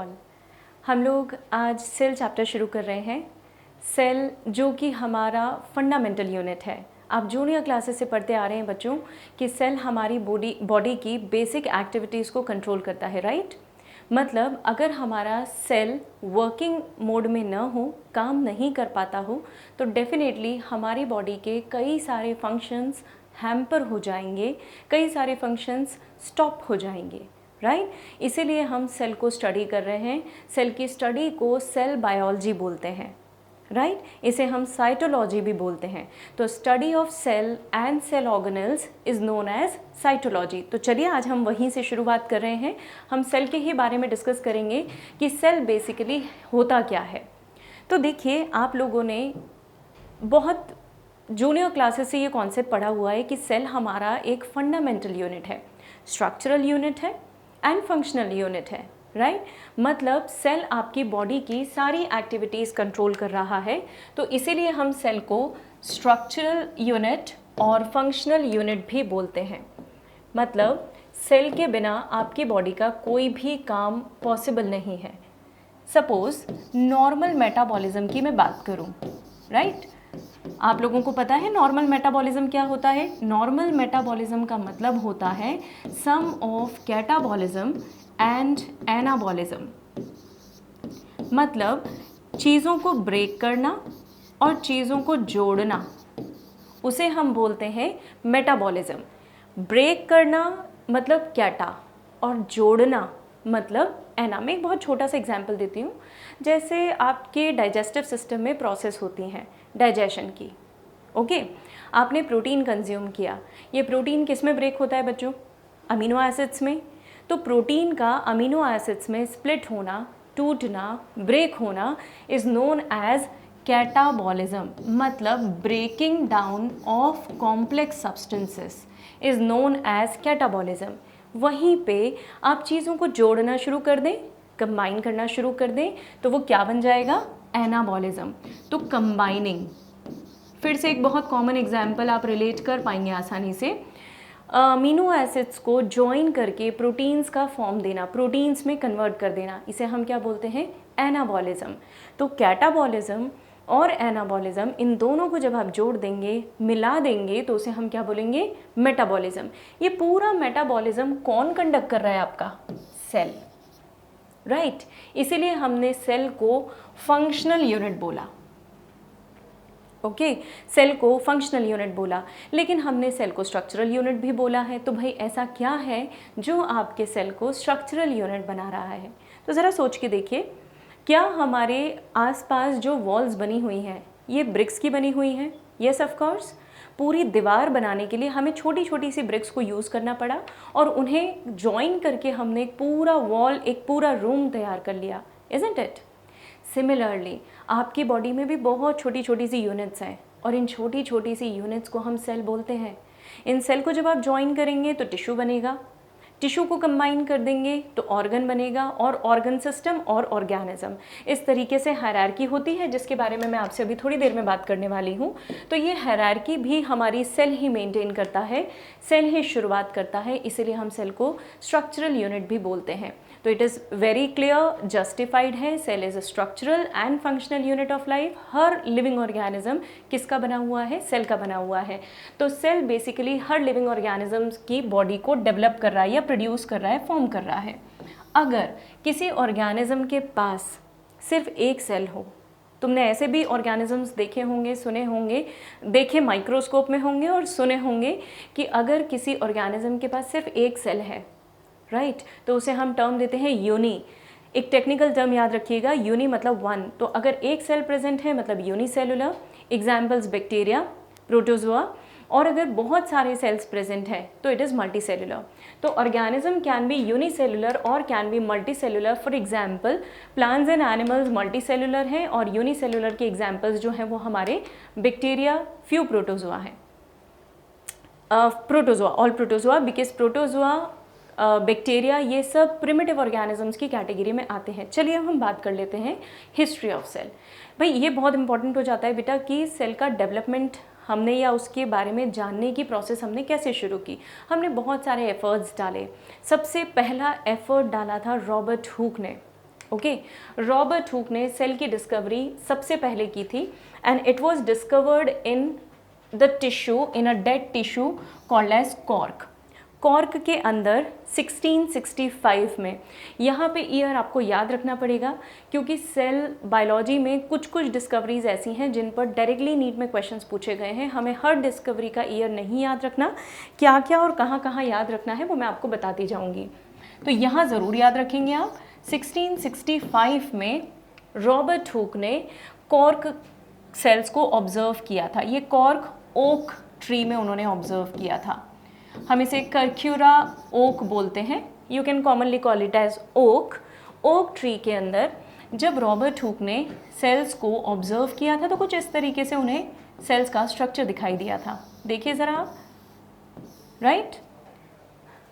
All. हम लोग आज सेल चैप्टर शुरू कर रहे हैं। सेल जो कि हमारा फंडामेंटल यूनिट है। आप जूनियर क्लासेस से पढ़ते आ रहे हैं बच्चों कि सेल हमारी बॉडी की बेसिक एक्टिविटीज़ को कंट्रोल करता है, राइट। मतलब अगर हमारा सेल वर्किंग मोड में न हो, काम नहीं कर पाता हो, तो डेफिनेटली हमारी बॉडी के कई सारे फंक्शंस हैम्पर हो जाएंगे, कई सारे फंक्शंस स्टॉप हो जाएंगे, राइट। इसीलिए हम सेल को स्टडी कर रहे हैं। सेल की स्टडी को सेल बायोलॉजी बोलते हैं, राइट। इसे हम साइटोलॉजी भी बोलते हैं। तो study of cell and cell organelles is known as cytology. तो चलिए आज हम वहीं से शुरुआत कर रहे हैं। हम सेल के ही बारे में डिस्कस करेंगे कि सेल बेसिकली होता क्या है। तो देखिए, आप लोगों ने बहुत जूनियर क्लासेस से ये कॉन्सेप्ट पढ़ा हुआ है कि सेल हमारा एक फंडामेंटल यूनिट है, स्ट्रक्चरल यूनिट है एंड फंक्शनल यूनिट है, राइट। मतलब सेल आपकी बॉडी की सारी एक्टिविटीज़ कंट्रोल कर रहा है। तो इसीलिए हम सेल को स्ट्रक्चरल यूनिट और फंक्शनल यूनिट भी बोलते हैं। मतलब सेल के बिना आपकी बॉडी का कोई भी काम पॉसिबल नहीं है। सपोज नॉर्मल मेटाबॉलिज्म की मैं बात करूं, राइट। आप लोगों को पता है नॉर्मल मेटाबॉलिज्म क्या होता है। नॉर्मल मेटाबॉलिज्म का मतलब होता है सम ऑफ कैटाबॉलिज्म एंड एनाबॉलिज्म। मतलब चीज़ों को ब्रेक करना और चीज़ों को जोड़ना, उसे हम बोलते हैं मेटाबॉलिज्म। ब्रेक करना मतलब कैटा और जोड़ना मतलब एना। मैं एक बहुत छोटा सा एग्जाम्पल देती हूँ। जैसे आपके डाइजेस्टिव सिस्टम में प्रोसेस होती हैं डाइजेशन की, ओके। आपने प्रोटीन कंज्यूम किया, ये प्रोटीन किस में ब्रेक होता है बच्चों? अमीनो एसिड्स में। तो प्रोटीन का अमीनो एसिड्स में स्प्लिट होना, टूटना, ब्रेक होना इज़ नोन एज कैटाबॉलिज्म। मतलब breaking down of complex substances is known as catabolism. वहीं पे आप चीज़ों को जोड़ना शुरू कर दें, कंबाइन करना शुरू कर दें, तो वो क्या बन जाएगा? एनाबॉलिज्म। तो कंबाइनिंग, फिर से एक बहुत कॉमन एग्जाम्पल आप रिलेट कर पाएंगे आसानी से। अमीनो एसिड्स को ज्वाइन करके प्रोटीन्स का फॉर्म देना, प्रोटीन्स में कन्वर्ट कर देना, इसे हम क्या बोलते हैं? एनाबॉलिज्म। तो कैटाबॉलिज्म और एनाबॉलिज्म, इन दोनों को जब आप जोड़ देंगे, मिला देंगे, तो उसे हम क्या बोलेंगे? मेटाबॉलिज्म। ये पूरा मेटाबॉलिज्म कौन कंडक्ट कर रहा है? आपका सेल, राइट। इसीलिए हमने सेल को फंक्शनल यूनिट बोला, ओके। सेल को फंक्शनल यूनिट बोला, लेकिन हमने सेल को स्ट्रक्चरल यूनिट भी बोला है। तो भाई ऐसा क्या है जो आपके सेल को स्ट्रक्चरल यूनिट बना रहा है? तो ज़रा सोच के देखिए, क्या हमारे आसपास जो वॉल्स बनी हुई हैं ये ब्रिक्स की बनी हुई हैं? Yes of course. पूरी दीवार बनाने के लिए हमें छोटी छोटी सी ब्रिक्स को यूज़ करना पड़ा और उन्हें जॉइन करके हमने एक पूरा वॉल, एक पूरा रूम तैयार कर लिया, इज़न्ट इट? सिमिलरली आपकी बॉडी में भी बहुत छोटी छोटी सी यूनिट्स हैं और इन छोटी छोटी सी यूनिट्स को हम सेल बोलते हैं। इन सेल को जब आप ज्वाइन करेंगे तो टिश्यू बनेगा, टिश्यू को कंबाइन कर देंगे तो ऑर्गन बनेगा, और ऑर्गन सिस्टम और ऑर्गेनिज्म। इस तरीके से हायरार्की होती है, जिसके बारे में मैं आपसे अभी थोड़ी देर में बात करने वाली हूँ। तो ये हायरार्की भी हमारी सेल ही मेंटेन करता है, सेल ही शुरुआत करता है, इसीलिए हम सेल को स्ट्रक्चरल यूनिट भी बोलते हैं। तो it is very clear, justified है, cell is a structural and functional unit of life. हर लिविंग ऑर्गेनिज्म किसका बना हुआ है? सेल का बना हुआ है। तो सेल बेसिकली हर लिविंग ऑर्गेनिज्म की बॉडी को डेवलप कर रहा है या प्रोड्यूस कर रहा है, फॉर्म कर रहा है। अगर किसी ऑर्गेनिज्म के पास सिर्फ एक सेल हो, तुमने ऐसे भी ऑर्गेनिजम्स देखे होंगे, सुने होंगे, देखे माइक्रोस्कोप में होंगे और सुने होंगे कि अगर किसी ऑर्गेनिज्म के पास सिर्फ एक सेल है, राइट, तो उसे हम टर्म देते हैं यूनी। एक टेक्निकल टर्म याद रखिएगा, यूनी मतलब वन। तो अगर एक सेल प्रेजेंट है मतलब यूनिसेलुलर। Examples bacteria, protozoa. और अगर बहुत सारे सेल्स प्रेजेंट हैं तो इट इज़ मल्टीसेलुलर। तो ऑर्गेनिज्म कैन बी यूनिसेलुलर और can be multicellular. For example plants and animals multicellular हैं और यूनिसेलुलर के एग्जाम्पल्स जो हैं वो हमारे बैक्टीरिया, फ्यू प्रोटोजोआ हैं। Protozoa, all protozoa, because protozoa, bacteria, ये सब प्रिमिटिव ऑर्गेनिजम्स की कैटेगरी में आते हैं। चलिए अब हम बात कर लेते हैं हिस्ट्री ऑफ सेल। भाई ये बहुत इंपॉर्टेंट हो जाता है बेटा कि सेल का डेवलपमेंट हमने या उसके बारे में जानने की प्रोसेस हमने कैसे शुरू की। हमने बहुत सारे एफर्ट्स डाले। सबसे पहला एफर्ट डाला था रॉबर्ट हुक ने। ओके, रॉबर्ट हुक ने सेल की डिस्कवरी सबसे पहले की थी and it was discovered in the tissue, in a dead tissue called as cork. Cork के अंदर 1665 में, यहाँ पे ईयर आपको याद रखना पड़ेगा क्योंकि सेल बायोलॉजी में कुछ कुछ डिस्कवरीज ऐसी हैं जिन पर डायरेक्टली नीट में क्वेश्चंस पूछे गए हैं। हमें हर डिस्कवरी का ईयर नहीं याद रखना, क्या क्या और कहाँ कहाँ याद रखना है वो मैं आपको बताती जाऊँगी। तो यहाँ ज़रूर याद रखेंगे आप, 1665 में रॉबर्ट हुक ने कॉर्क सेल्स को ऑब्जर्व किया था। ये कॉर्क ओक ट्री में उन्होंने ऑब्जर्व किया था। हम इसे कर्क्यूरा ओक बोलते हैं, you can commonly call it as oak. Oak tree के अंदर जब रॉबर्ट हुक ने सेल्स को ऑब्जर्व किया था तो कुछ इस तरीके से उन्हें सेल्स का स्ट्रक्चर दिखाई दिया था। देखिए ज़रा आप, राइट।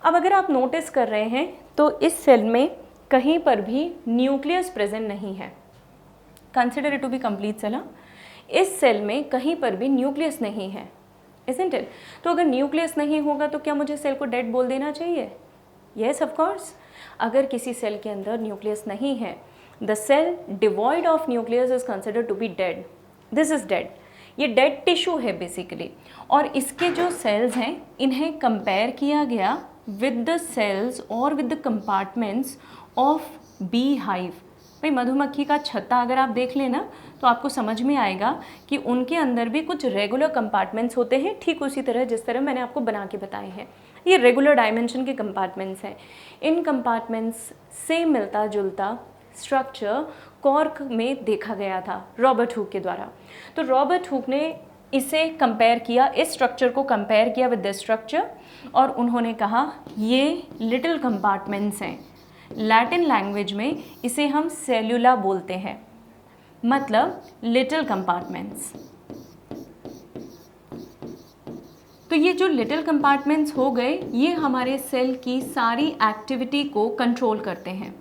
अब अगर आप नोटिस कर रहे हैं तो इस सेल में कहीं पर भी न्यूक्लियस प्रेजेंट नहीं है। Consider it to be complete cell. इस सेल में कहीं पर भी न्यूक्लियस नहीं है, isn't it? तो अगर न्यूक्लियस नहीं होगा तो क्या मुझे सेल को डेड बोल देना चाहिए? Yes, of course. अगर किसी सेल के अंदर न्यूक्लियस नहीं है, the cell devoid of nucleus is considered to be dead. This is dead. ये डेड टिश्यू है बेसिकली, और इसके जो सेल्स हैं इन्हें कंपेयर किया गया विद द सेल्स और with the compartments of bee hive. भाई मधुमक्खी का छत्ता अगर आप देख लेना तो आपको समझ में आएगा कि उनके अंदर भी कुछ रेगुलर कंपार्टमेंट्स होते हैं, ठीक उसी तरह जिस तरह मैंने आपको बना के बताए हैं। ये रेगुलर डायमेंशन के कंपार्टमेंट्स हैं। इन कंपार्टमेंट्स से मिलता जुलता स्ट्रक्चर कॉर्क में देखा गया था रॉबर्ट हुक के द्वारा। तो रॉबर्ट हुक ने इसे कंपेयर किया, इस स्ट्रक्चर को कंपेयर किया विद दिस स्ट्रक्चर, और उन्होंने कहा ये लिटिल कंपार्टमेंट्स हैं। लैटिन लैंग्वेज में इसे हम सेल्यूला बोलते हैं, मतलब लिटिल कंपार्टमेंट्स। तो ये जो लिटिल कंपार्टमेंट्स हो गए, ये हमारे सेल की सारी एक्टिविटी को कंट्रोल करते हैं।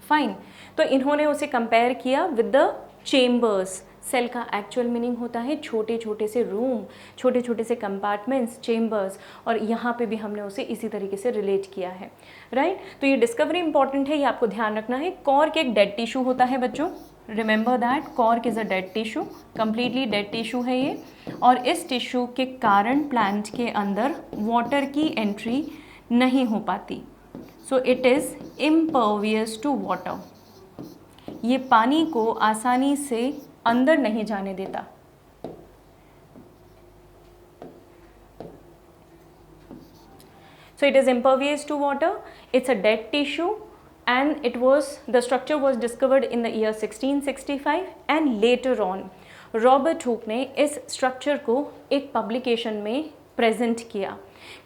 फाइन। तो इन्होंने उसे कंपेयर किया विद द चेम्बर्स। सेल का एक्चुअल मीनिंग होता है छोटे छोटे से रूम, छोटे छोटे से कंपार्टमेंट्स, चेम्बर्स, और यहाँ पे भी हमने उसे इसी तरीके से रिलेट किया है, राइट। तो ये डिस्कवरी इंपॉर्टेंट है, ये आपको ध्यान रखना है। कॉर्क एक डेड टिश्यू होता है बच्चों, remember that cork is a dead tissue, completely dead tissue है ये, और इस टिश्यू के कारण प्लांट के अंदर वाटर की एंट्री नहीं हो पाती। So it is impervious to water. ये पानी को आसानी से अंदर नहीं जाने देता। So it is impervious to water, it's a dead tissue, and the structure was discovered in the year 1665, and later on Robert Hooke ने इस स्ट्रक्चर को एक पब्लिकेशन में प्रेजेंट किया,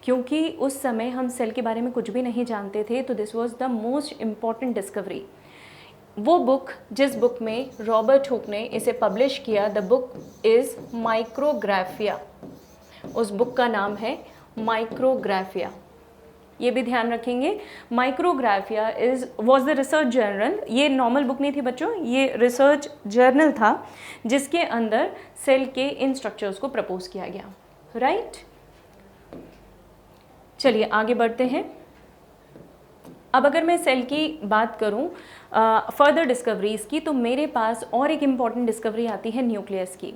क्योंकि उस समय हम सेल के बारे में कुछ भी नहीं जानते थे, तो this was the most important discovery. वो बुक जिस बुक में रॉबर्ट हुक ने इसे पब्लिश किया, द बुक इज़ माइक्रोग्राफिया। उस बुक का नाम है माइक्रोग्राफिया, ये भी ध्यान रखेंगे। Micrographia was the research journal. ये नॉर्मल बुक नहीं थी बच्चों, ये रिसर्च जर्नल था जिसके अंदर सेल के इन स्ट्रक्चर्स को प्रपोज किया गया, राइट। चलिए आगे बढ़ते हैं। अब अगर मैं सेल की बात करूं फर्दर डिस्कवरीज़ की, तो मेरे पास और एक इम्पॉर्टेंट डिस्कवरी आती है न्यूक्लियस की।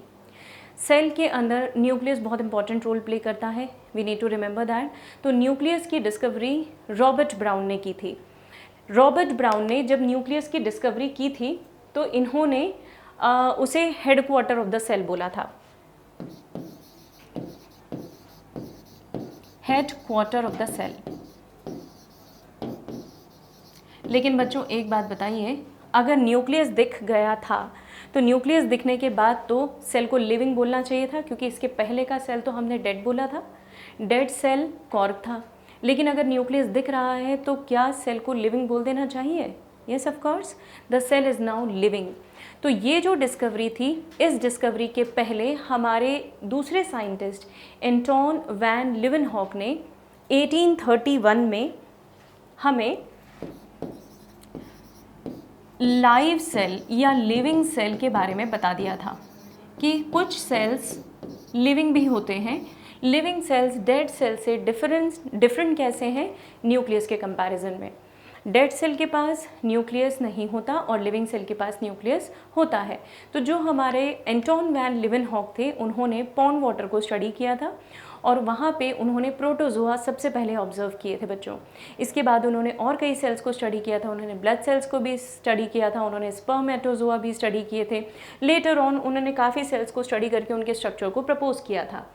सेल के अंदर न्यूक्लियस बहुत इंपॉर्टेंट रोल प्ले करता है, we need to remember that. तो न्यूक्लियस की डिस्कवरी रॉबर्ट ब्राउन ने की थी। रॉबर्ट ब्राउन ने जब न्यूक्लियस की डिस्कवरी की थी तो इन्होंने उसे हेडक्वार्टर ऑफ द सेल बोला था, हेडक्वार्टर ऑफ द सेल। लेकिन बच्चों एक बात बताइए, अगर न्यूक्लियस दिख गया था तो न्यूक्लियस दिखने के बाद तो सेल को लिविंग बोलना चाहिए था, क्योंकि इसके पहले का सेल तो हमने डेड बोला था, डेड सेल कॉर्क था। लेकिन अगर न्यूक्लियस दिख रहा है तो क्या सेल को लिविंग बोल देना चाहिए? Yes of course, the cell is now living. तो ये जो डिस्कवरी थी, इस डिस्कवरी के पहले हमारे दूसरे साइंटिस्ट एंटोन वैन लीeuwenhoek ने 1831 में हमें लाइव सेल या लिविंग सेल के बारे में बता दिया था कि कुछ सेल्स लिविंग भी होते हैं। लिविंग सेल्स डेड सेल से डिफरेंट कैसे हैं न्यूक्लियस के कंपैरिजन में। डेड सेल के पास न्यूक्लियस नहीं होता और लिविंग सेल के पास न्यूक्लियस होता है। तो जो हमारे एंटोन वैन लीeuwenhoek थे, उन्होंने पॉन्ड वाटर को स्टडी किया था और वहाँ पे उन्होंने प्रोटोजोआ सबसे पहले ऑब्जर्व किए थे बच्चों। इसके बाद उन्होंने और कई सेल्स को स्टडी किया था, उन्होंने ब्लड सेल्स को भी स्टडी किया था, उन्होंने स्पर्मेटोजोआ भी स्टडी किए थे। लेटर ऑन उन्होंने काफ़ी सेल्स को स्टडी करके उनके स्ट्रक्चर को प्रपोज किया था।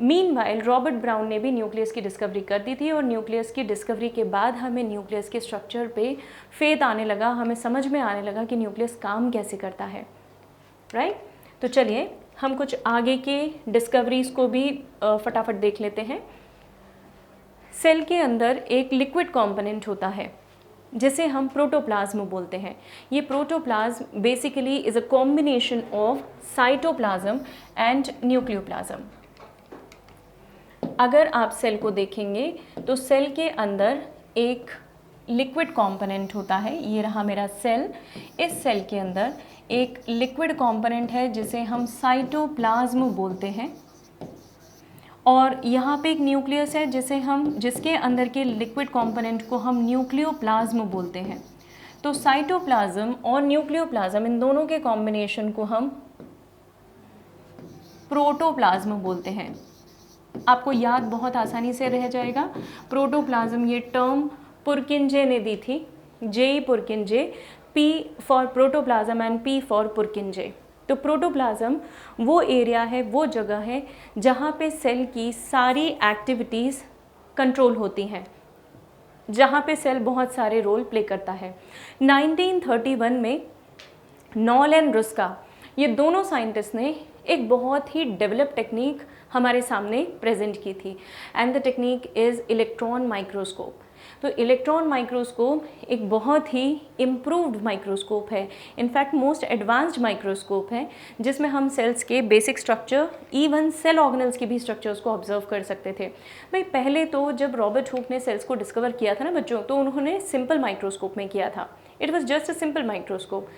मीनवाइल रॉबर्ट ब्राउन ने भी न्यूक्लियस की डिस्कवरी कर दी थी और न्यूक्लियस की डिस्कवरी के बाद हमें न्यूक्लियस के स्ट्रक्चर पे फेथ आने लगा, हमें समझ में आने लगा कि न्यूक्लियस काम कैसे करता है, राइट। तो चलिए हम कुछ आगे के डिस्कवरीज को भी फटाफट देख लेते हैं। सेल के अंदर एक लिक्विड कंपोनेंट होता है जिसे हम प्रोटोप्लाज्म बोलते हैं। ये protoplasm basically is a combination of cytoplasm and nucleoplasm. अगर आप सेल को देखेंगे तो सेल के अंदर एक लिक्विड कंपोनेंट होता है। ये रहा मेरा सेल। इस सेल के अंदर एक लिक्विड कंपोनेंट है जिसे हम साइटोप्लाज्म बोलते हैं और यहाँ पे एक न्यूक्लियस है जिसके अंदर के लिक्विड कंपोनेंट को हम न्यूक्लियोप्लाज्म बोलते हैं। तो साइटोप्लाज्म और न्यूक्लियोप्लाज्म इन दोनों के कॉम्बिनेशन को हम प्रोटोप्लाज्म बोलते हैं। आपको याद बहुत आसानी से रह जाएगा। प्रोटोप्लाज्म ये टर्म पुरकिंजे ने दी थी, J Purkinje, P for protoplasm and P for Purkinje. तो प्रोटोप्लाज्म वो एरिया है, वो जगह है जहाँ पे सेल की सारी एक्टिविटीज़ कंट्रोल होती हैं, जहाँ पे सेल बहुत सारे रोल प्ले करता है। 1931 में नॉल एंड रुस्का, ये दोनों साइंटिस्ट ने एक बहुत ही डेवलप टेक्निक हमारे सामने प्रेजेंट की थी and the technique is electron microscope. तो इलेक्ट्रॉन माइक्रोस्कोप एक बहुत ही इम्प्रूव्ड माइक्रोस्कोप है, इनफैक्ट मोस्ट एडवांस्ड माइक्रोस्कोप है, जिसमें हम सेल्स के basic structure, even cell organelles के भी स्ट्रक्चर्स को ऑब्जर्व कर सकते थे। भाई पहले तो जब रॉबर्ट हुक ने सेल्स को डिस्कवर किया था ना बच्चों, तो उन्होंने सिंपल माइक्रोस्कोप में किया था। It was just a simple microscope.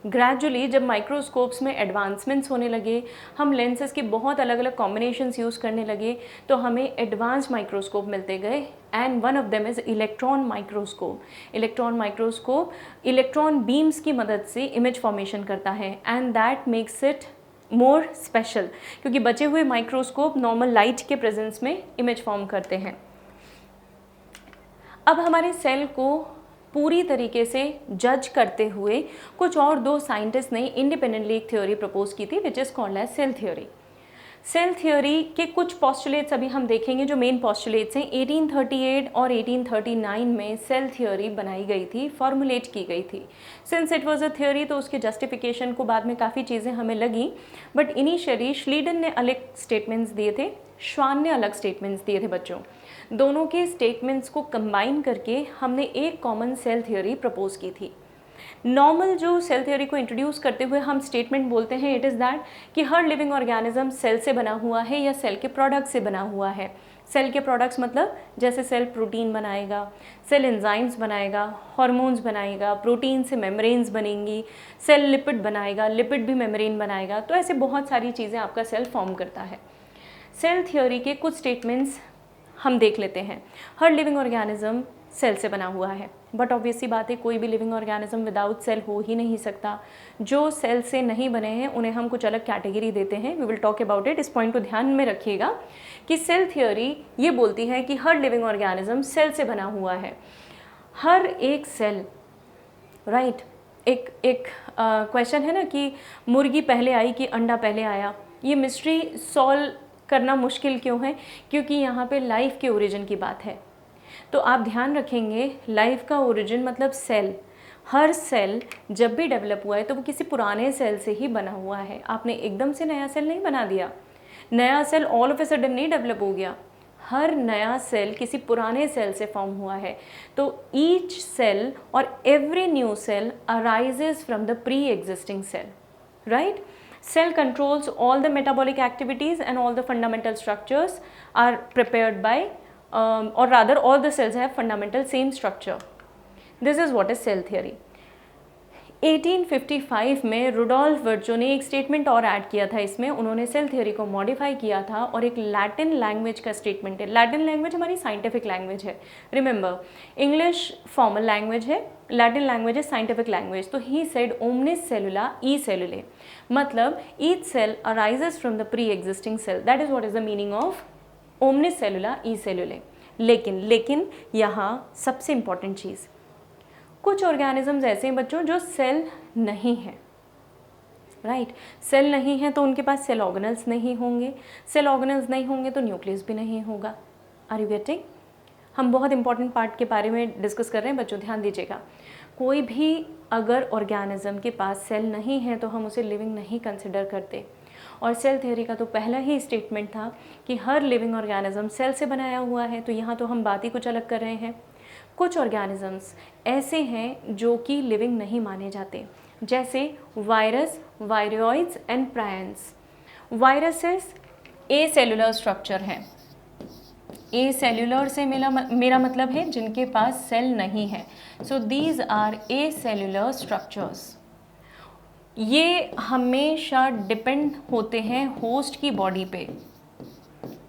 Gradually जब माइक्रोस्कोप्स में एडवांसमेंट्स होने लगे, हम लेंसेज के बहुत अलग अलग कॉम्बिनेशंस यूज़ करने लगे, तो हमें एडवांस माइक्रोस्कोप मिलते गए and one of them is electron microscope. Electron microscope electron beams की मदद से इमेज फॉर्मेशन करता है and that makes it more special, क्योंकि बचे हुए माइक्रोस्कोप नॉर्मल लाइट के प्रेजेंस में इमेज फॉर्म करते हैं। अब हमारे सेल को पूरी तरीके से जज करते हुए कुछ और दो साइंटिस्ट ने इंडिपेंडेंटली एक थ्योरी प्रपोज की थी which is called as cell theory. Cell theory के कुछ पॉस्टुलेट्स अभी हम देखेंगे, जो मेन पॉस्टुलेट्स हैं। 1838 और 1839 में सेल थ्योरी बनाई गई थी, फॉर्मुलेट की गई थी। Since it was a theory तो उसके जस्टिफिकेशन को बाद में काफ़ी चीज़ें हमें लगी, बट इनिशियली श्लीडन ने अलग स्टेटमेंट्स दिए थे, श्वान ने अलग स्टेटमेंट्स दिए थे बच्चों। दोनों के स्टेटमेंट्स को कंबाइन करके हमने एक कॉमन सेल थ्योरी प्रपोज की थी। नॉर्मल जो सेल थ्योरी को इंट्रोड्यूस करते हुए हम स्टेटमेंट बोलते हैं, इट इज़ दैट कि हर लिविंग ऑर्गेनिज्म सेल से बना हुआ है या सेल के प्रोडक्ट से बना हुआ है। सेल के प्रोडक्ट्स मतलब जैसे सेल प्रोटीन बनाएगा, सेल एंजाइम्स बनाएगा, हार्मोन्स बनाएगा, प्रोटीन से मेम्ब्रेन्स बनेंगी, सेल लिपिड बनाएगा, लिपिड भी मेम्ब्रेन बनाएगा। तो ऐसे बहुत सारी चीज़ें आपका सेल फॉर्म करता है। सेल थ्योरी के कुछ स्टेटमेंट्स हम देख लेते हैं। हर लिविंग ऑर्गेनिज्म सेल से बना हुआ है, बट ऑब्वियसली बात है कोई भी लिविंग ऑर्गेनिज्म विदाउट सेल हो ही नहीं सकता। जो सेल से नहीं बने हैं उन्हें हम कुछ अलग कैटेगरी देते हैं, we will talk about it. इस पॉइंट को ध्यान में रखिएगा कि सेल थ्योरी ये बोलती है कि हर लिविंग ऑर्गेनिज्म सेल से बना हुआ है। हर एक सेल, राइट। एक क्वेश्चन है ना कि मुर्गी पहले आई कि अंडा पहले आया। ये मिस्ट्री सॉल्व करना मुश्किल क्यों है? क्योंकि यहाँ पे लाइफ के ओरिजिन की बात है। तो आप ध्यान रखेंगे, लाइफ का ओरिजिन मतलब सेल। हर सेल जब भी डेवलप हुआ है तो वो किसी पुराने सेल से ही बना हुआ है। आपने एकदम से नया सेल नहीं बना दिया, नया cell all of a sudden नहीं डेवलप हो गया। हर नया सेल किसी पुराने सेल से फॉर्म हुआ है। तो ईच सेल और every new cell arises from the pre existing cell, right. Cell controls all the metabolic activities and all the fundamental structures are prepared by, or rather all the cells have fundamental same structure. This is what is cell theory. 1855 में Rudolf वर्चो ने एक statement और add किया था इसमें, उन्होंने cell theory को modify किया था और एक लैटिन लैंग्वेज का स्टेटमेंट है। लैटिन लैंग्वेज हमारी साइंटिफिक लैंग्वेज है, रिमेंबर इंग्लिश फॉर्मल लैंग्वेज है, लैटिन लैंग्वेज है साइंटिफिक लैंग्वेज। तो he said omnis cellula e cellula, मतलब each cell arises from the pre existing cell, that is what is the meaning of omnis cellula e cellula. लेकिन यहाँ सबसे important चीज़, कुछ organisms ऐसे हैं बच्चों जो सेल नहीं है, राइट सेल नहीं है तो उनके पास सेल ऑर्गेनल्स नहीं होंगे, सेल ऑर्गेनल्स नहीं होंगे तो न्यूक्लियस भी नहीं होगा। Are you getting? हम बहुत इंपॉर्टेंट पार्ट के बारे में डिस्कस कर रहे हैं बच्चों, ध्यान दीजिएगा। कोई भी अगर ऑर्गेनिज्म के पास सेल नहीं है तो हम उसे लिविंग नहीं कंसिडर करते। और सेल थ्योरी का तो पहला ही स्टेटमेंट था कि हर लिविंग ऑर्गेनिज्म सेल से बनाया हुआ है, तो यहाँ तो हम बात ही कुछ अलग कर रहे हैं। कुछ ऑर्गेनिजम्स ऐसे हैं जो कि लिविंग नहीं माने जाते, जैसे virus, viroids and prions. Viruses A cellular structure है, ए सेलुलर से मेरा मतलब है जिनके पास सेल नहीं है। So these are acellular structures. ये हमेशा डिपेंड होते हैं होस्ट की बॉडी पे,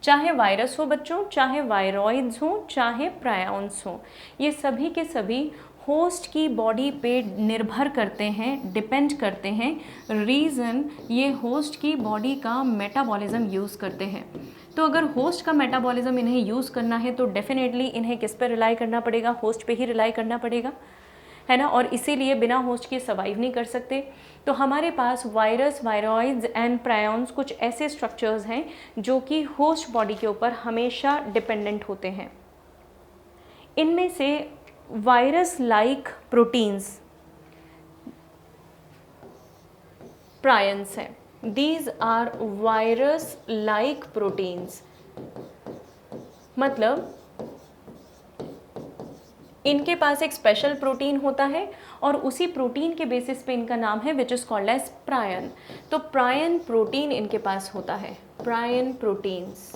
चाहे वायरस हो बच्चों, चाहे वायरॉइड्स हो, चाहे प्रायॉन्स हो, ये सभी के सभी होस्ट की बॉडी पे निर्भर करते हैं, डिपेंड करते हैं। रीज़न ये होस्ट की बॉडी का मेटाबॉलिज्म यूज़ करते हैं। तो अगर होस्ट का मेटाबॉलिज्म इन्हें यूज़ करना है तो डेफिनेटली इन्हें किस पर रिलाई करना पड़ेगा? होस्ट पे ही रिलाई करना पड़ेगा, है ना। और इसीलिए बिना होस्ट के सर्वाइव नहीं कर सकते। तो हमारे पास वायरस, वायरॉइड्स एंड प्रायॉन्स कुछ ऐसे स्ट्रक्चर्स हैं जो कि होस्ट बॉडी के ऊपर हमेशा डिपेंडेंट होते हैं। इनमें से वायरस लाइक प्रोटीन्स प्रायंस हैं। These are virus like proteins, मतलब इनके पास एक स्पेशल प्रोटीन होता है और उसी प्रोटीन के बेसिस पे इनका नाम है विच इज़ कॉल्ड एज प्रायन। तो प्रायन प्रोटीन इनके पास होता है, प्रायन प्रोटीन्स,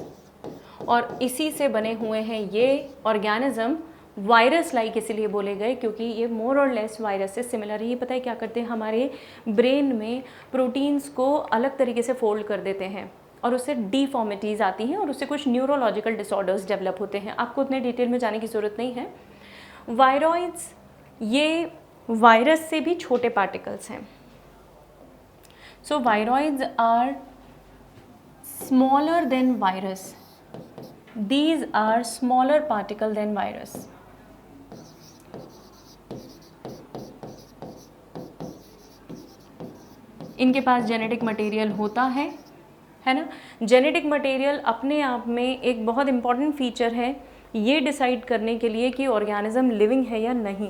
और इसी से बने हुए हैं ये ऑर्गेनिज्म। वायरस लाइक इसीलिए बोले गए क्योंकि ये मोर और लेस वायरस से सिमिलर है। ये पता है क्या करते हैं, हमारे ब्रेन में प्रोटीन्स को अलग तरीके से फोल्ड कर देते हैं और उससे डिफॉर्मिटीज़ आती हैं और उससे कुछ न्यूरोलॉजिकल डिसऑर्डर्स डेवलप होते हैं। आपको उतने डिटेल में जाने की ज़रूरत नहीं है। वायरॉइड्स ये वायरस से भी छोटे पार्टिकल्स हैं। So viroids are smaller than virus, these are smaller particle than virus. इनके पास जेनेटिक मटेरियल होता है ना। जेनेटिक मटेरियल अपने आप में एक बहुत इंपॉर्टेंट फीचर है ये डिसाइड करने के लिए कि ऑर्गेनिज्म लिविंग है या नहीं।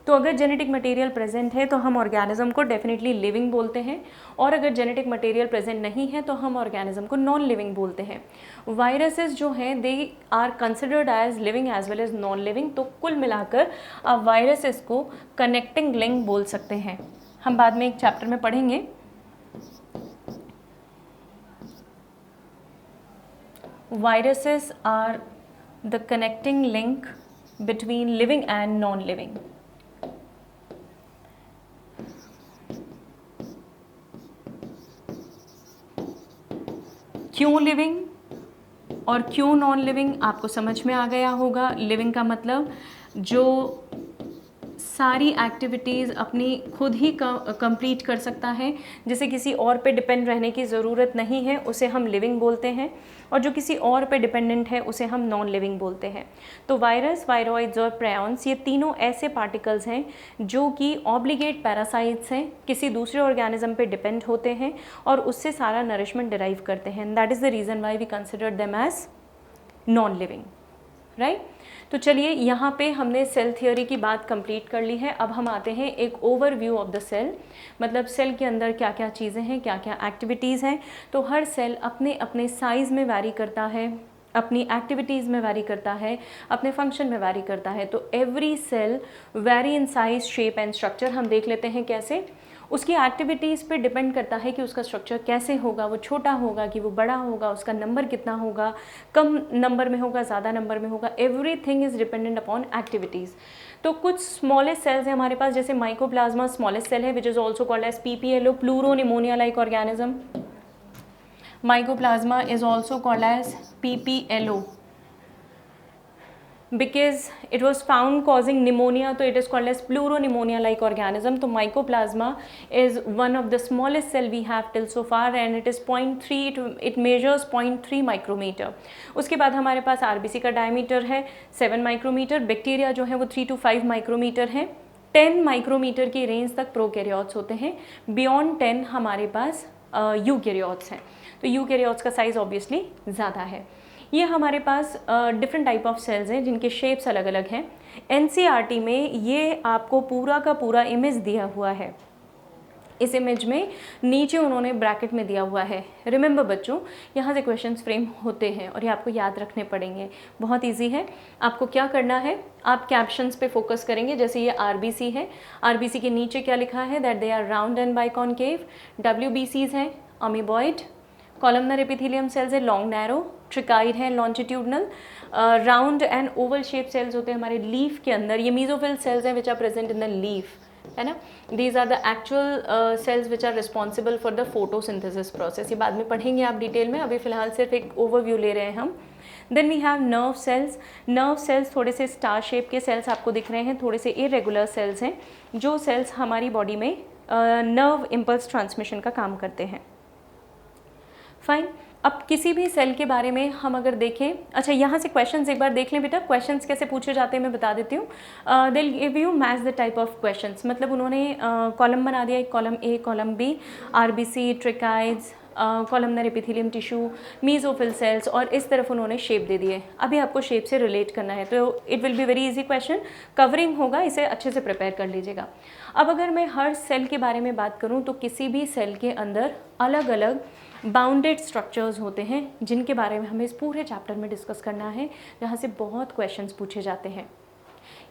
तो अगर जेनेटिक मटेरियल प्रेजेंट है तो हम ऑर्गेनिज्म को डेफिनेटली लिविंग बोलते हैं, और अगर जेनेटिक मटेरियल प्रेजेंट नहीं है तो हम ऑर्गेनिज्म को नॉन लिविंग बोलते हैं। वायरसेस जो हैं they are considered as living as well as non living. तो कुल मिलाकर आप वायरसेस को कनेक्टिंग लिंक बोल सकते हैं। हम बाद में एक चैप्टर में पढ़ेंगे। Viruses are the connecting link between living and non-living. क्यों लिविंग और क्यों नॉन लिविंग आपको समझ में आ गया होगा। लिविंग का मतलब जो सारी एक्टिविटीज़ अपनी खुद ही कंप्लीट कर सकता है, जिसे किसी और पे डिपेंड रहने की ज़रूरत नहीं है, उसे हम लिविंग बोलते हैं, और जो किसी और पे डिपेंडेंट है उसे हम नॉन लिविंग बोलते हैं। तो वायरस, वायरॉइड्स और प्रायॉन्स ये तीनों ऐसे पार्टिकल्स हैं जो कि ऑब्लिगेट पैरासाइट्स हैं, किसी दूसरे ऑर्गेनिज्म पे डिपेंड होते हैं और उससे सारा नरिशमेंट डिराइव करते हैं। That is the reason why we consider them as non living, right. तो चलिए यहाँ पे हमने सेल थ्योरी की बात कंप्लीट कर ली है। अब हम आते हैं एक ओवरव्यू ऑफ द सेल, मतलब सेल के अंदर क्या क्या चीज़ें हैं, क्या क्या एक्टिविटीज़ हैं। तो हर सेल अपने अपने साइज़ में वैरी करता है, अपनी एक्टिविटीज़ में वैरी करता है, अपने फंक्शन में वैरी करता है। तो every cell vary in size, shape and structure. हम देख लेते हैं कैसे। उसकी एक्टिविटीज़ पे डिपेंड करता है कि उसका स्ट्रक्चर कैसे होगा, वो छोटा होगा कि वो बड़ा होगा, उसका नंबर कितना होगा, कम नंबर में होगा, ज़्यादा नंबर में होगा, everything is dependent upon activities. तो कुछ स्मॉलेस्ट सेल्स हैं हमारे पास, जैसे माइकोप्लाज्मा स्मॉलेस्ट सेल है which is also called as PPLO, pleuropneumonia like organism. Mycoplasma is also called as PPLO because it was found causing pneumonia, so it is called as pleuropneumonia like organism. तो mycoplasma is one of the smallest cell we have till so far and it is 0.3, it measures 0.3 micrometer. उसके बाद हमारे पास RBC का diameter है 7 micrometer, bacteria जो है वो 3 to 5 micrometer है, 10 माइक्रोमीटर की रेंज तक प्रोकैरियोट्स होते हैं, बियॉन्ड 10 हमारे पास यूकैरियोट्स हैं। तो यूकैरियोट्स का साइज़ ऑब्वियसली ज़्यादा है। ये हमारे पास डिफरेंट टाइप ऑफ सेल्स हैं जिनके शेप्स अलग अलग हैं। NCERT में ये आपको पूरा का पूरा इमेज दिया हुआ है। इस इमेज में नीचे उन्होंने ब्रैकेट में दिया हुआ है। रिमेंबर बच्चों, यहाँ से क्वेश्चंस फ्रेम होते हैं और ये आपको याद रखने पड़ेंगे। बहुत इजी है। आपको क्या करना है, आप कैप्शंस पे फोकस करेंगे। जैसे ये RBC है, RBC के नीचे क्या लिखा है, that they are round and biconcave. WBCs हैं अमीबॉइड, कॉलमनर एपिथेलियम सेल्स है लॉन्ग नैरो, ट्रिकाइड है longitudinal, round and oval shape cells होते हैं हमारे लीफ के अंदर। ये मीजोफिल सेल्स हैं which are present in the leaf, है ना। These are the actual cells which are responsible for the photosynthesis process. ये बाद में पढ़ेंगे आप डिटेल में, अभी फिलहाल सिर्फ एक ओवरव्यू ले रहे हैं हम। Then we have nerve cells. Nerve cells थोड़े से स्टार शेप के सेल्स आपको दिख रहे हैं, थोड़े से इरेगुलर सेल्स हैं, जो सेल्स हमारी बॉडी में नर्व इम्पल्स ट्रांसमिशन का काम करते हैं। फाइन। अब किसी भी सेल के बारे में हम अगर देखें, अच्छा यहाँ से क्वेश्चंस एक बार देख लें बेटा, क्वेश्चंस कैसे पूछे जाते हैं मैं बता देती हूँ। They will give you match the type of questions, मतलब उन्होंने कॉलम बना दिया, एक column A, column B, RBC, tracheids, columnar epithelium tissue, mesophyll cells, और इस तरफ उन्होंने शेप दे दिए। अभी आपको शेप से रिलेट करना है, तो it will be very easy question, covering होगा, इसे अच्छे से प्रिपेयर कर लीजिएगा। अब अगर मैं हर सेल के बारे में बात करूँ तो किसी भी सेल के अंदर अलग अलग बाउंडेड स्ट्रक्चर्स होते हैं जिनके बारे में हमें इस पूरे चैप्टर में डिस्कस करना है, जहाँ से बहुत क्वेश्चंस पूछे जाते हैं।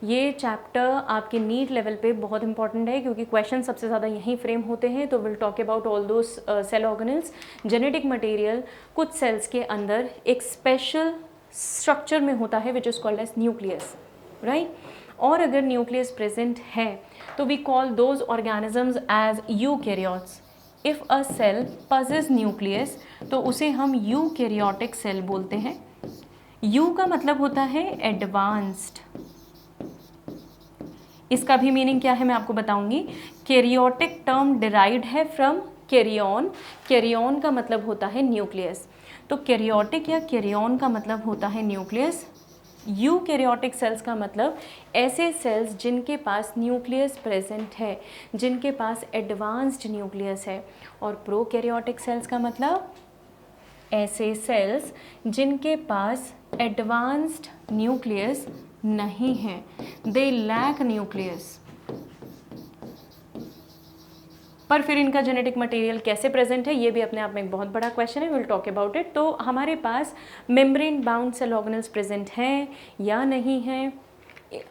ये चैप्टर आपके नीट लेवल पे बहुत इंपॉर्टेंट है क्योंकि क्वेश्चन सबसे ज़्यादा यहीं फ्रेम होते हैं। तो will talk about all those cell organelles, genetic material. कुछ सेल्स के अंदर एक स्पेशल स्ट्रक्चर में होता है which is called as nucleus, right. और अगर न्यूक्लियस प्रेजेंट है तो we call those organisms as eukaryotes. If a cell possess nucleus तो उसे हम यूकैरियोटिक सेल बोलते हैं। यू का मतलब होता है एडवांस्ड, इसका भी मीनिंग क्या है मैं आपको बताऊंगी। कैरियोटिक टर्म डिराइव्ड है फ्रॉम कैरियन, कैरियन का मतलब होता है न्यूक्लियस। तो कैरियोटिक या कैरियन का मतलब होता है न्यूक्लियस। यूकैरियोटिक सेल्स का मतलब ऐसे सेल्स जिनके पास न्यूक्लियस प्रेजेंट है, जिनके पास एडवांस्ड न्यूक्लियस है। और प्रोकैरियोटिक सेल्स का मतलब ऐसे सेल्स जिनके पास एडवांस्ड न्यूक्लियस नहीं है, दे लैक न्यूक्लियस। पर फिर इनका जेनेटिक मटेरियल कैसे प्रेजेंट है ये भी अपने आप में एक बहुत बड़ा क्वेश्चन है, विल टॉक अबाउट इट। तो हमारे पास membrane bound cell organelles present हैं या नहीं हैं,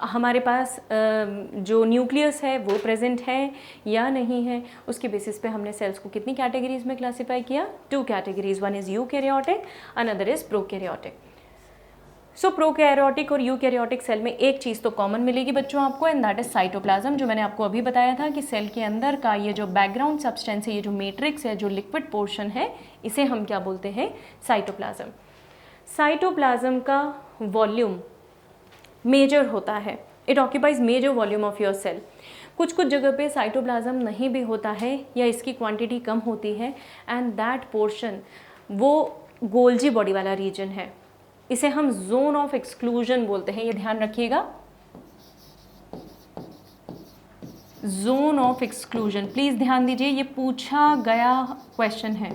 हमारे पास जो न्यूक्लियस है वो प्रेजेंट है या नहीं है, उसके बेसिस पे हमने सेल्स को कितनी कैटेगरीज में क्लासीफाई किया, 2 categories, one is eukaryotic, another is prokaryotic. So prokaryotic और यूकैरियोटिक सेल में एक चीज़ तो कॉमन मिलेगी बच्चों आपको, एंड दैट इज साइटोप्लाज्म। जो मैंने आपको अभी बताया था कि सेल के अंदर का ये जो बैकग्राउंड सब्सटेंस है, ये जो मैट्रिक्स है, जो लिक्विड पोर्शन है, इसे हम क्या बोलते हैं, साइटोप्लाज्म। साइटोप्लाज्म का वॉल्यूम मेजर होता है, it occupies major volume of your cell. कुछ कुछ जगह पे साइटोप्लाज्म नहीं भी होता है या इसकी क्वांटिटी कम होती है, एंड दैट पोर्शन वो गोल्जी बॉडी वाला रीजन है, इसे हम जोन ऑफ एक्सक्लूजन बोलते हैं। ये ध्यान रखिएगा, जोन ऑफ एक्सक्लूजन, प्लीज ध्यान दीजिए, ये पूछा गया क्वेश्चन है।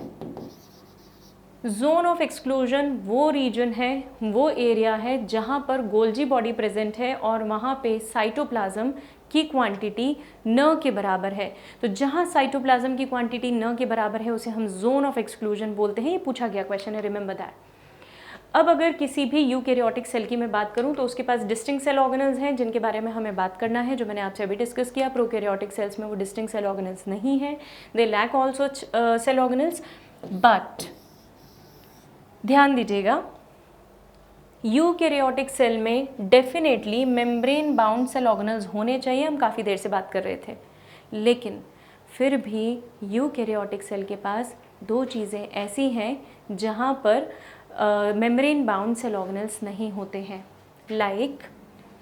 जोन ऑफ एक्सक्लूजन वो रीजन है, वो एरिया है जहाँ पर गोल्जी बॉडी प्रेजेंट है और वहाँ पे साइटोप्लाज्म की क्वांटिटी न के बराबर है। तो जहाँ साइटोप्लाज्म की क्वांटिटी न के बराबर है उसे हम जोन ऑफ एक्सक्लूजन बोलते हैं। ये पूछा गया क्वेश्चन है, रिमेंबर दैट। अब अगर किसी भी यूकैरियोटिक सेल की मैं बात करूं तो उसके पास डिस्टिंक्ट सेल ऑर्गेनल्स हैं जिनके बारे में हमें बात करना है, जो मैंने आपसे अभी डिस्कस किया। प्रोकैरियोटिक सेल्स में वो डिस्टिंक्ट सेल ऑर्गेनल्स नहीं है, they lack also cell organelles. But ध्यान दीजिएगा, यूकैरियोटिक सेल में definitely membrane bound cell organelles होने चाहिए, हम काफ़ी देर से बात कर रहे थे। लेकिन फिर भी यूकैरियोटिक सेल के पास दो चीज़ें ऐसी हैं जहाँ पर मेम्ब्रेन बाउंड सेल ऑर्गेनल्स नहीं होते हैं, लाइक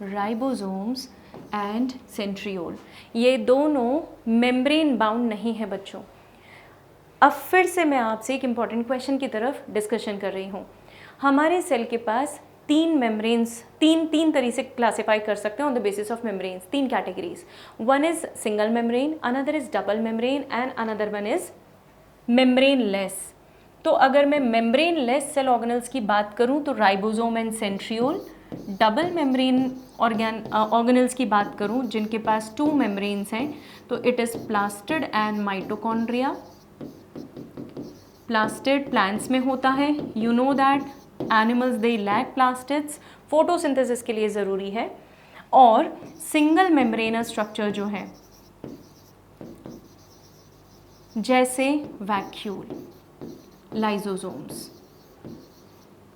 राइबोसोम्स एंड सेंट्रियोल। ये दोनों मेम्ब्रेन बाउंड नहीं है बच्चों। अब फिर से मैं आपसे एक इम्पॉर्टेंट क्वेश्चन की तरफ डिस्कशन कर रही हूँ। हमारे सेल के पास तीन मेम्ब्रेन्स, तीन तरह से क्लासीफाई कर सकते हैं on the basis of membranes, तीन categories. One is single membrane, another is double membrane and another one is membrane less. तो अगर मैं मेम्ब्रेन लेस सेल ऑर्गेनल्स की बात करूं तो ribosome and centriole. Double membrane organelles की बात करूं जिनके पास टू मेम्ब्रेन्स हैं तो it is plastid and mitochondria. Plastid plants में होता है, you know that animals they lack plastids, photosynthesis के लिए ज़रूरी है। और सिंगल मेम्ब्रेनस स्ट्रक्चर जो है जैसे वैक्यूल, लाइजोसोम्स।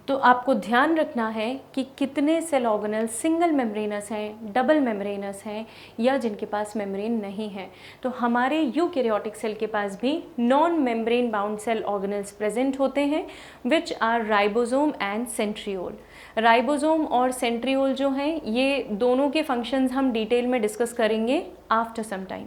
तो आपको ध्यान रखना है कि कितने सेल ऑर्गेनल सिंगल मेम्ब्रेनस हैं, डबल मेम्ब्रेनस हैं या जिनके पास मेम्ब्रेन नहीं है। तो हमारे यूकैरियोटिक सेल के पास भी non membrane bound cell organelles present होते हैं which are ribosome and centriole. Ribosome और सेंट्रियोल जो हैं ये दोनों के फंक्शंस हम डिटेल में डिस्कस करेंगे आफ्टर सम टाइम।